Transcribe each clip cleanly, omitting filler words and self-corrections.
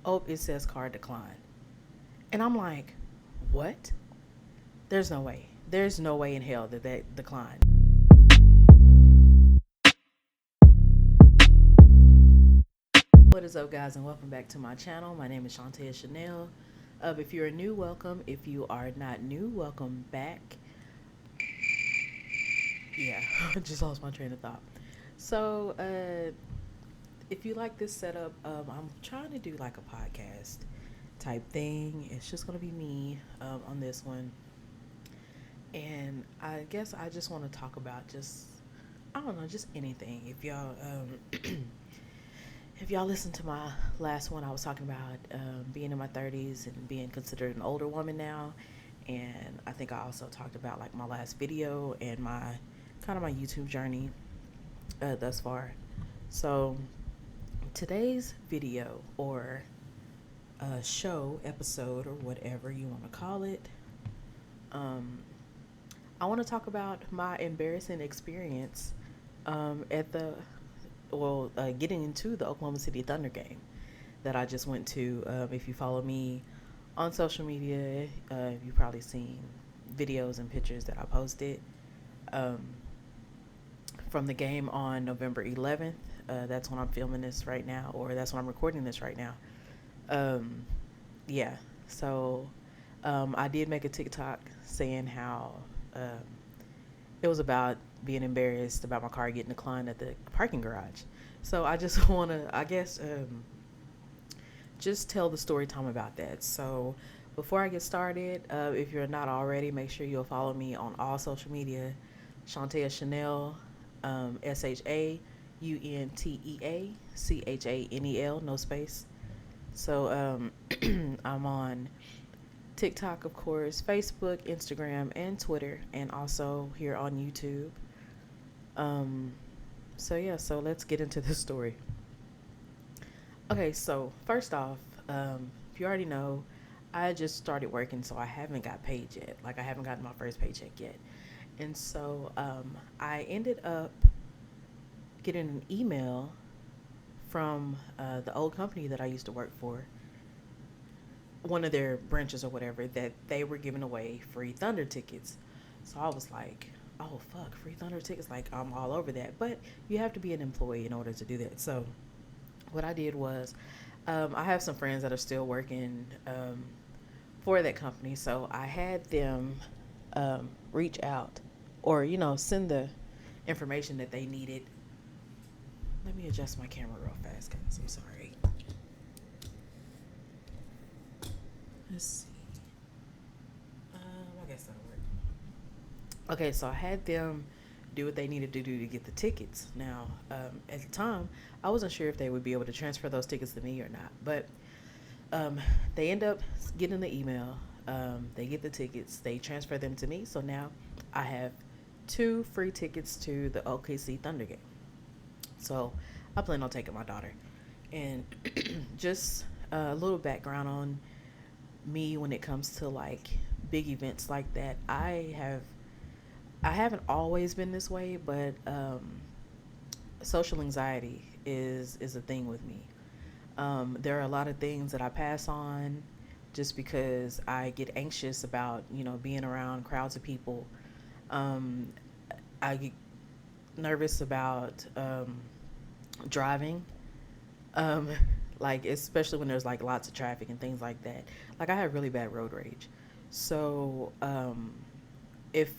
Oh, it says card declined. And I'm like, what? There's no way. There's no way in hell that that declined. What is up, guys, and welcome back to my channel. My name is Shaunte'A Chanel. If you're new, welcome. If you are not new, welcome back. Yeah, I just lost my train of thought. So, if you like this setup, I'm trying to do like a podcast type thing. It's just gonna be me on this one, and I guess I just want to talk about just I don't know, just anything. If y'all listen to my last one, I was talking about being in my 30s and being considered an older woman now, and I think I also talked about like my last video and my kind of my YouTube journey thus far. So today's video or show episode or whatever you want to call it, um, I want to talk about my embarrassing experience at the getting into the Oklahoma City Thunder game that I just went to. If you follow me on social media, you've probably seen videos and pictures that I posted um, from the game on November 11th. That's when I'm filming this right now, or that's when I'm recording this right now. Um, yeah, so I did make a TikTok saying how it was about being embarrassed about my car getting declined at the parking garage. So I just want to, I guess, just tell the story time about that. So before I get started, if you're not already, make sure you'll follow me on all social media. Shaunte'A Chanel, Shaunte'A, no space. So I'm on TikTok, of course, Facebook, Instagram, and Twitter, and also here on YouTube. Um, so yeah, so let's get into the story. Okay, so first off, if you already know, I just started working, so I haven't got paid yet. Like I haven't gotten my first paycheck yet, and so I ended up getting an email from the old company that I used to work for, one of their branches or whatever, that they were giving away free Thunder tickets. So I was like, oh fuck, free Thunder tickets! Like I'm all over that, but you have to be an employee in order to do that. So what I did was, I have some friends that are still working for that company, so I had them reach out or send the information that they needed. Let me adjust my camera real fast, guys. I'm sorry. Let's see. I guess that'll work. Okay, so I had them do what they needed to do to get the tickets. Now, at the time, I wasn't sure if they would be able to transfer those tickets to me or not, but they end up getting the email. They get the tickets, they transfer them to me. So now I have two free tickets to the OKC Thunder game. So I plan on taking my daughter. And just a little background on me when it comes to like big events like that. I haven't always been this way, but social anxiety is a thing with me. There are a lot of things that I pass on just because I get anxious about being around crowds of people. Um, I get nervous about driving, um, like especially when there's like lots of traffic and things like that. Like I have really bad road rage, so if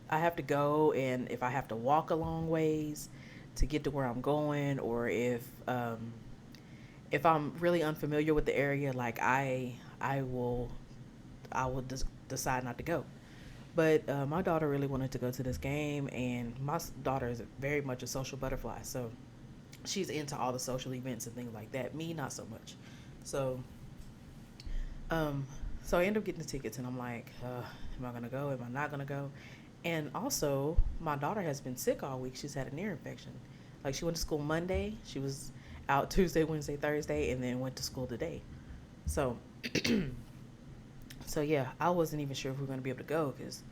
I have to go and if I have to walk a long ways to get to where I'm going, or if I'm really unfamiliar with the area, like I will just decide not to go. But my daughter really wanted to go to this game, and my daughter is very much a social butterfly, so she's into all the social events and things like that. Me, not so much. So, um, so I end up getting the tickets, and I'm like, am I gonna go? Am I not gonna go? And also, my daughter has been sick all week. She's had an ear infection. Like she went to school Monday. She was out Tuesday, Wednesday, Thursday, and then went to school today. So, so yeah, I wasn't even sure if we were gonna be able to go because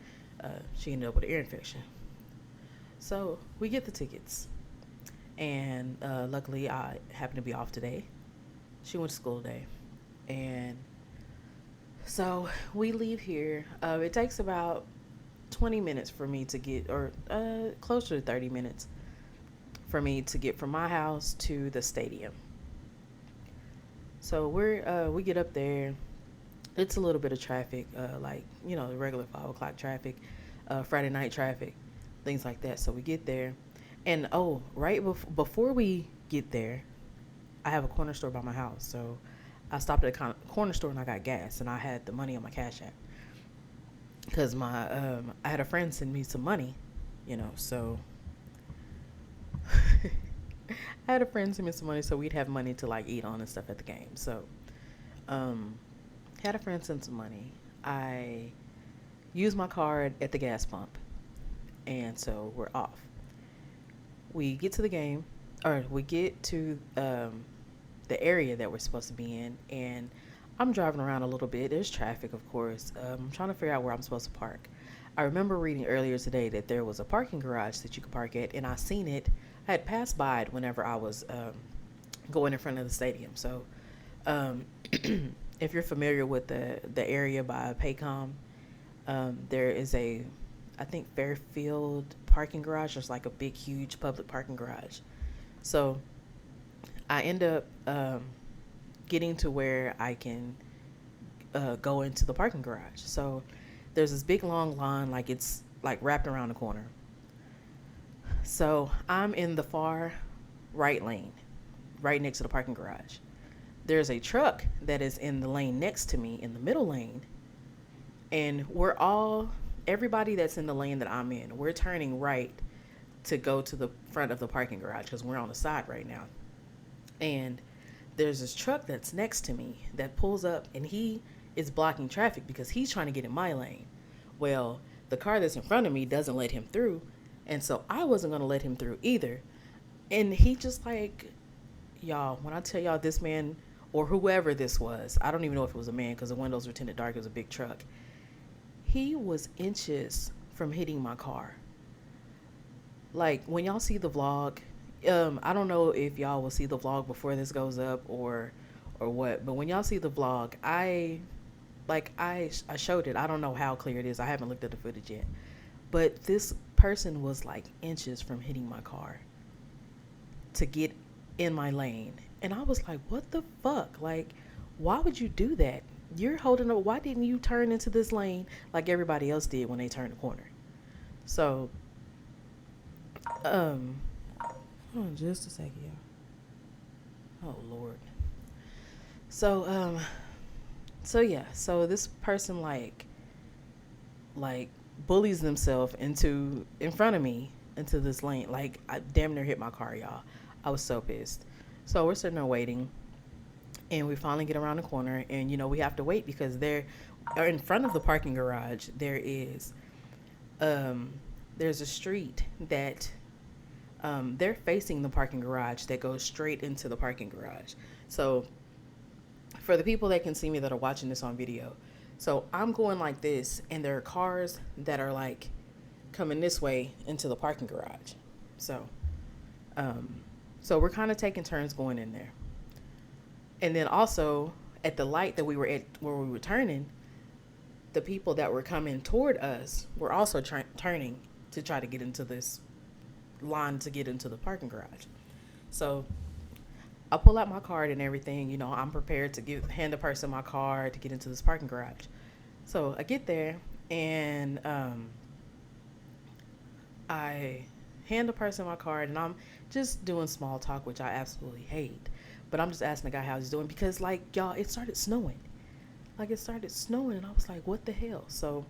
she ended up with an ear infection. So we get the tickets, and luckily I happened to be off today. She went to school today. And so we leave here. It takes about 20 minutes for me to get, or closer to 30 minutes for me to get from my house to the stadium. So we get up there. It's a little bit of traffic, like the regular 5 o'clock traffic, Friday night traffic, things like that. So we get there, and right before we get there, I have a corner store by my house. So I stopped at a corner store and I got gas, and I had the money on my Cash App because I had a friend send me some money, so I had a friend send me some money so we'd have money to like eat on and stuff at the game. So um, had a friend send some money. I used my card at the gas pump, and so we're off. We get to the game, or we get to the area that we're supposed to be in, and I'm driving around a little bit. There's traffic, of course. I'm trying to figure out where I'm supposed to park. I remember reading earlier today that there was a parking garage that you could park at, and I seen it. I had passed by it whenever I was going in front of the stadium. So, um, if you're familiar with the area by Paycom, there is I think Fairfield parking garage. There's like a big, huge public parking garage. So I end up getting to where I can go into the parking garage. So there's this big long line, like it's like wrapped around the corner. So I'm in the far right lane, right next to the parking garage. There's a truck that is in the lane next to me in the middle lane, and everybody that's in the lane that I'm in, we're turning right to go to the front of the parking garage because we're on the side right now. And there's this truck that's next to me that pulls up, and he is blocking traffic because he's trying to get in my lane. Well, the car that's in front of me doesn't let him through, and so I wasn't going to let him through either. And he just like, y'all, when I tell y'all, this man or whoever this was, I don't even know if it was a man because the windows were tinted dark. It was a big truck. He was inches from hitting my car. Like when y'all see the vlog, I don't know if y'all will see the vlog before this goes up or what, but when y'all see the vlog, I showed it. I don't know how clear it is. I haven't looked at the footage yet. But this person was like inches from hitting my car to get in my lane. And I was like, what the fuck? Like, why would you do that? You're holding up. Why didn't you turn into this lane like everybody else did when they turned the corner? So, hold on just a second, y'all. Oh, Lord. So, so yeah. So this person like bullies themselves in front of me into this lane. Like I damn near hit my car, y'all. I was so pissed. So we're sitting there waiting, and we finally get around the corner, and we have to wait because there, in front of the parking garage, um, there's a street that they're facing the parking garage that goes straight into the parking garage. So for the people that can see me that are watching this on video, so I'm going like this, and there are cars that are like coming this way into the parking garage. So, so we're kind of taking turns going in there. And then also at the light that we were at where we were turning, the people that were coming toward us were also turning to try to get into this line to get into the parking garage. So I pull out my card and everything. I'm prepared to hand the person my card to get into this parking garage. So I get there, and I hand the person my card, and I'm just doing small talk, which I absolutely hate. But I'm just asking the guy how he's doing because, like, y'all, it started snowing. Like, it started snowing, and I was like, what the hell? So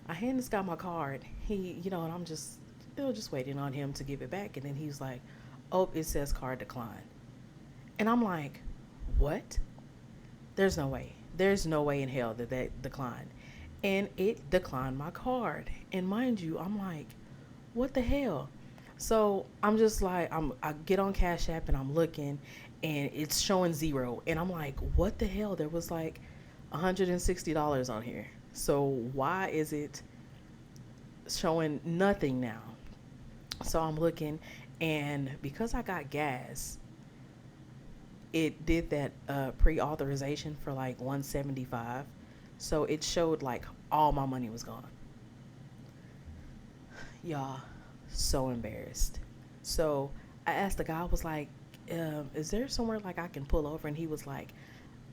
I hand this guy my card. And I'm just waiting on him to give it back. And then he's like, oh, it says card declined. And I'm like, what? There's no way. There's no way in hell that declined. And it declined my card. And mind you, I'm like, what the hell? So I'm just like, I get on Cash App and I'm looking, and it's showing zero. And I'm like, what the hell? There was like $160 on here. So why is it showing nothing now? So I'm looking, and because I got gas, it did that pre-authorization for like 175. So it showed like all my money was gone. Y'all, so embarrassed. So I asked the guy, I was like, is there somewhere like I can pull over? And he was like,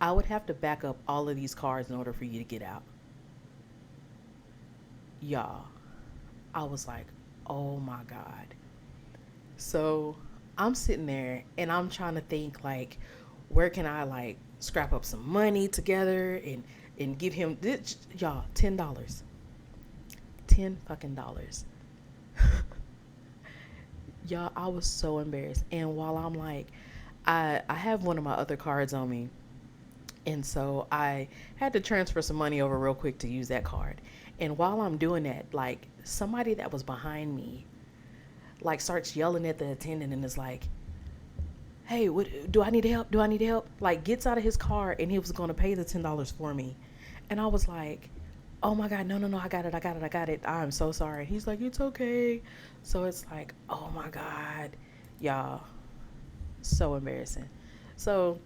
I would have to back up all of these cars in order for you to get out. Y'all, I was like, oh my God. So I'm sitting there and I'm trying to think like, where can I like scrap up some money together and give him this, y'all, $10, $10 fucking. Y'all, I was so embarrassed. And while I'm like, I have one of my other cards on me, and so I had to transfer some money over real quick to use that card. And while I'm doing that, like somebody that was behind me like starts yelling at the attendant and is like, "Hey, what do I need help? Do I need help?" Like gets out of his car and he was going to pay the $10 for me. And I was like, "Oh my God, no, no, no, I got it, I got it, I got it. I'm so sorry." He's like, "It's okay." So it's like, oh my God, y'all, so embarrassing. So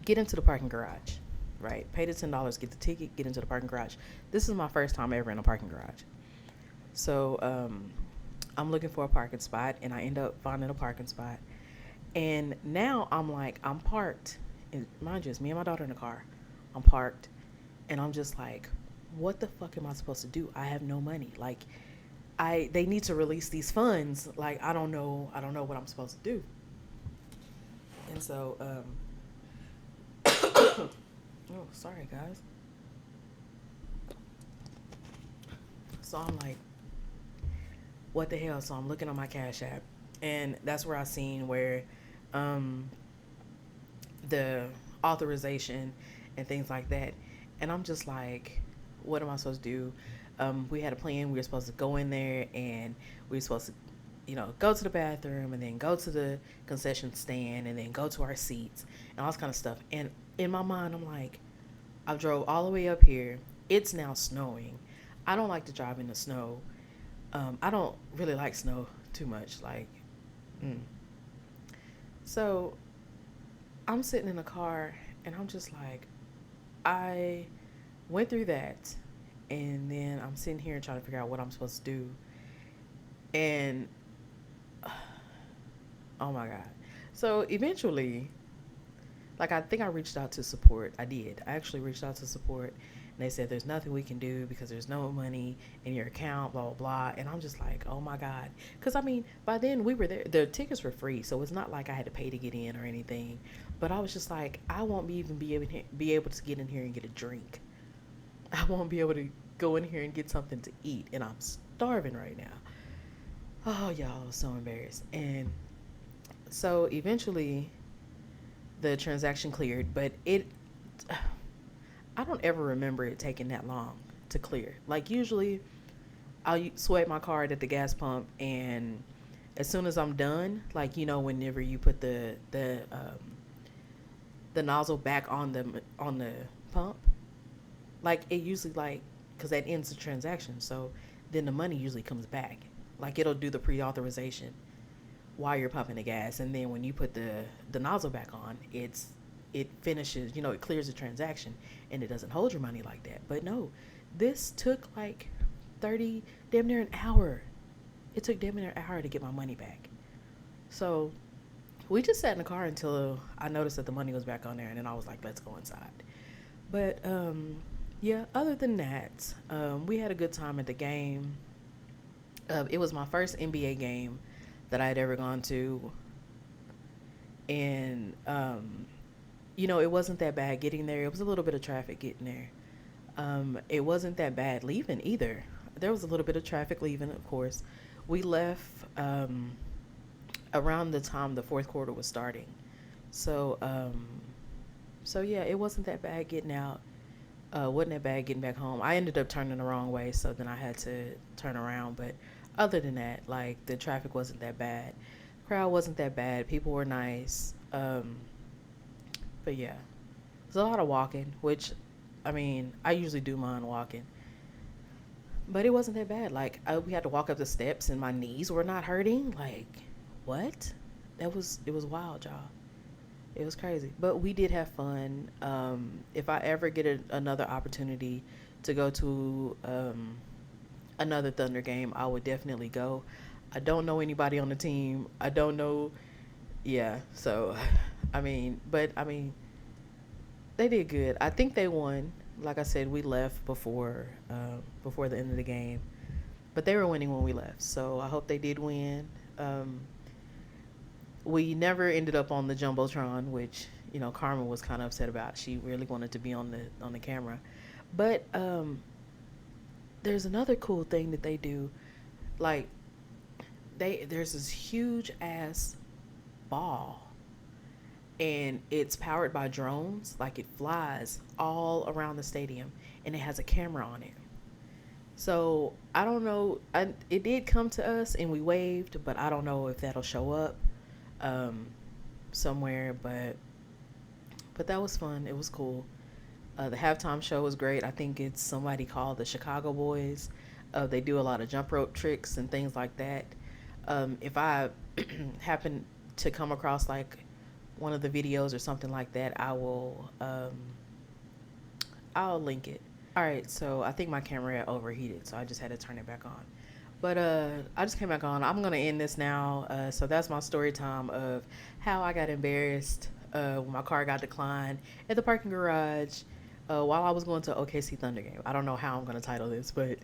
get into the parking garage, right? Pay the $10, get the ticket, get into the parking garage. This is my first time ever in a parking garage. So I'm looking for a parking spot, and I end up finding a parking spot. And now I'm like, I'm parked. And mind you, it's me and my daughter in the car. I'm parked, and I'm just like, what the fuck am I supposed to do? I have no money. Like, they need to release these funds. Like, I don't know what I'm supposed to do. And so, oh, sorry guys. So I'm like, what the hell? So I'm looking on my Cash App, and that's where I seen where um, the authorization and things like that. And I'm just like, what am I supposed to do? We had a plan. We were supposed to go in there and we were supposed to, go to the bathroom and then go to the concession stand and then go to our seats and all this kind of stuff. And in my mind, I'm like, I drove all the way up here. It's now snowing. I don't like to drive in the snow. I don't really like snow too much. Like, mm. So I'm sitting in the car and I'm just like, I went through that, and then I'm sitting here trying to figure out what I'm supposed to do. And oh my God. So eventually, like, I think I reached out to support. I did. I actually reached out to support, and they said there's nothing we can do because there's no money in your account, blah, blah, blah. And I'm just like, oh my God. Because, I mean, by then we were there. The tickets were free, so it's not like I had to pay to get in or anything. But I was just like, I won't be able to get in here and get a drink. I won't be able to go in here and get something to eat, and I'm starving right now. Oh, y'all, I was so embarrassed. And so eventually the transaction cleared, but I don't ever remember it taking that long to clear. Like usually I'll swipe my card at the gas pump, and as soon as I'm done, like whenever you put the nozzle back on the pump, like it usually like because that ends the transaction. So then the money usually comes back. Like it'll do the pre-authorization while you're pumping the gas, and then when you put the nozzle back on, it finishes. It clears the transaction, and it doesn't hold your money like that. But no, this took like 30, damn near an hour. It took damn near an hour to get my money back. So we just sat in the car until I noticed that the money was back on there, and then I was like, let's go inside. But yeah, other than that, we had a good time at the game. It was my first NBA game that I had ever gone to, and it wasn't that bad getting there. It was a little bit of traffic getting there. It wasn't that bad leaving either. There was a little bit of traffic leaving, of course. We left around the time the fourth quarter was starting, so yeah, it wasn't that bad getting out. Wasn't that bad getting back home. I ended up turning the wrong way, so then I had to turn around. But other than that, like the traffic wasn't that bad, crowd wasn't that bad, people were nice. But yeah, there's a lot of walking, which, I mean, I usually do mind walking, but it wasn't that bad. Like we had to walk up the steps, and my knees were not hurting. Like what? It was wild, y'all. It was crazy, but we did have fun. If I ever get another opportunity to go to another Thunder game, I would definitely go. I don't know anybody on the team. I don't know. Yeah, so I mean, they did good. I think they won. Like I said, we left before the end of the game, but they were winning when we left. So I hope they did win. Um, we never ended up on the jumbotron, which Carmen was kind of upset about. She really wanted to be on the camera, but there's another cool thing that they do. Like there's this huge ass ball, and it's powered by drones. Like it flies all around the stadium, and it has a camera on it. So I don't know. It did come to us, and we waved, but I don't know if that'll show up um, somewhere. But that was fun. It was cool. The halftime show was great. I think it's somebody called the Chicago Boys. They do a lot of jump rope tricks and things like that. If I happen to come across like one of the videos or something like that, I'll link it. All right, so I think my camera had overheated, so I just had to turn it back on. But I just came back on. I'm gonna end this now. So that's my story time of how I got embarrassed when my car got declined at the parking garage while I was going to OKC Thunder game. I don't know how I'm gonna title this, but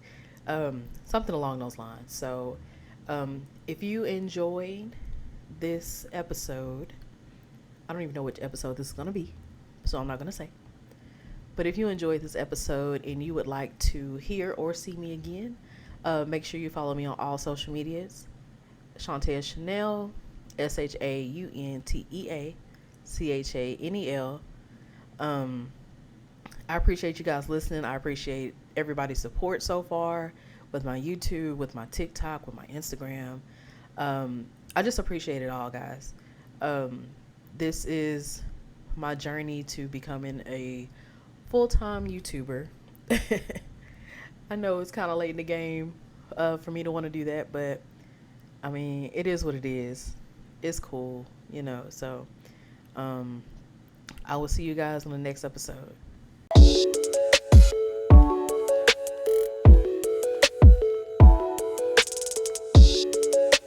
something along those lines. So if you enjoyed this episode, I don't even know which episode this is gonna be, so I'm not gonna say. But if you enjoyed this episode and you would like to hear or see me again, make sure you follow me on all social medias. Shaunte'A Chanel, ShaunteA Chanel. I appreciate you guys listening. I appreciate everybody's support so far with my YouTube, with my TikTok, with my Instagram. I just appreciate it all, guys. This is my journey to becoming a full-time YouTuber. I know it's kind of late in the game for me to want to do that, but I mean, it is what it is. It's cool, So I will see you guys on the next episode.